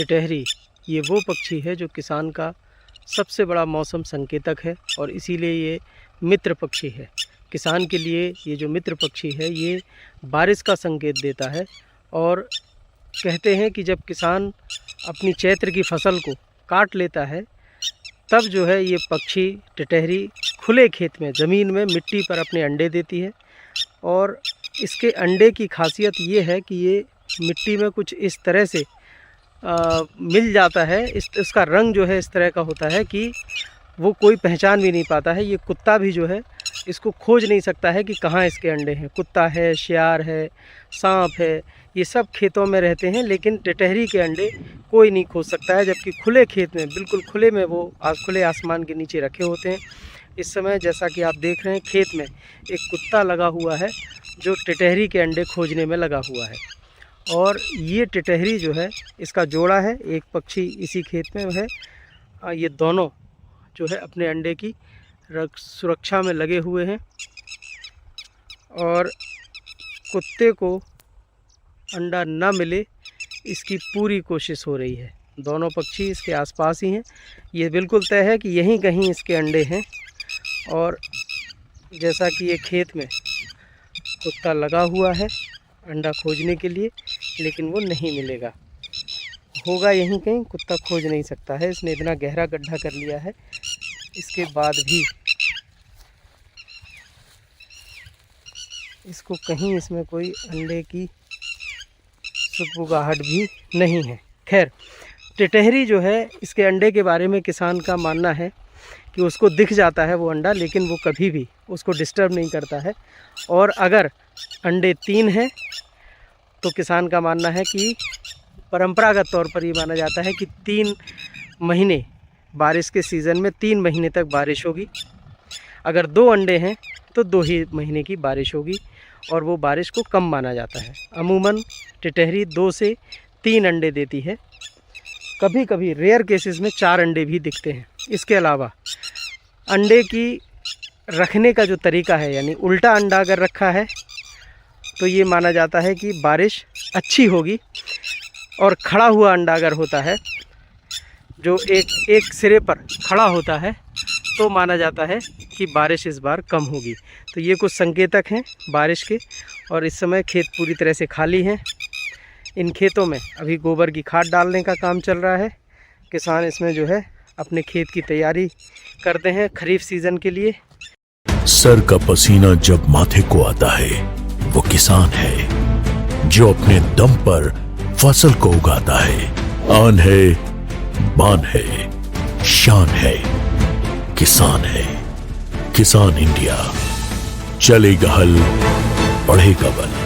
टिटहरी ये वो पक्षी है जो किसान का सबसे बड़ा मौसम संकेतक है और इसीलिए ये मित्र पक्षी है। किसान के लिए ये जो मित्र पक्षी है ये बारिश का संकेत देता है और कहते हैं कि जब किसान अपनी चैत्र की फसल को काट लेता है तब जो है ये पक्षी टिटहरी खुले खेत में ज़मीन में मिट्टी पर अपने अंडे देती है। और इसके अंडे की खासियत ये है कि ये मिट्टी में कुछ इस तरह से मिल जाता है, इसका रंग जो है इस तरह का होता है कि वो कोई पहचान भी नहीं पाता है। ये कुत्ता भी जो है इसको खोज नहीं सकता है कि कहाँ इसके अंडे हैं। कुत्ता है, शियार है, सांप है, ये सब खेतों में रहते हैं लेकिन टिटहरी के अंडे कोई नहीं खोज सकता है, जबकि खुले खेत में बिल्कुल खुले में वो खुले आसमान के नीचे रखे होते हैं। इस समय जैसा कि आप देख रहे हैं खेत में एक कुत्ता लगा हुआ है जो टिटहरी के अंडे खोजने में लगा हुआ है। और ये टिटहरी जो है इसका जोड़ा है, एक पक्षी इसी खेत में है। ये दोनों जो है अपने अंडे की सुरक्षा में लगे हुए हैं और कुत्ते को अंडा ना मिले इसकी पूरी कोशिश हो रही है। दोनों पक्षी इसके आसपास ही हैं। ये बिल्कुल तय है कि यहीं कहीं इसके अंडे हैं और जैसा कि ये खेत में कुत्ता लगा हुआ है अंडा खोजने के लिए, लेकिन वो नहीं मिलेगा। होगा यहीं कहीं, कुत्ता खोज नहीं सकता है, इसने इतना गहरा गड्ढा कर लिया है। इसके बाद भी इसको कहीं इसमें कोई अंडे की सुगबुगाहट भी नहीं है। खैर, टिटहरी जो है इसके अंडे के बारे में किसान का मानना है कि उसको दिख जाता है वो अंडा, लेकिन वो कभी भी उसको डिस्टर्ब नहीं करता है। और अगर अंडे 3 हैं तो किसान का मानना है कि परंपरागत तौर पर ये माना जाता है कि 3 महीने बारिश के सीज़न में 3 महीने तक बारिश होगी। अगर 2 अंडे हैं तो 2 ही महीने की बारिश होगी और वो बारिश को कम माना जाता है। अमूमन टिटहरी 2 से 3 अंडे देती है, कभी कभी रेयर केसेस में 4 अंडे भी दिखते हैं। इसके अलावा अंडे की रखने का जो तरीका है, यानी उल्टा अंडा अगर रखा है तो ये माना जाता है कि बारिश अच्छी होगी, और खड़ा हुआ अंडा अगर होता है जो एक सिरे पर खड़ा होता है तो माना जाता है कि बारिश इस बार कम होगी। तो ये कुछ संकेतक हैं बारिश के। और इस समय खेत पूरी तरह से खाली हैं। इन खेतों में अभी गोबर की खाद डालने का काम चल रहा है। किसान इसमें जो है अपने खेत की तैयारी करते हैं खरीफ सीज़न के लिए। सर का पसीना जब माथे को आता है वो किसान है जो अपने दम पर फसल को उगाता है। आन है, बान है, शान है, किसान है। किसान इंडिया, चलेगा हल, बढ़ेगा बल।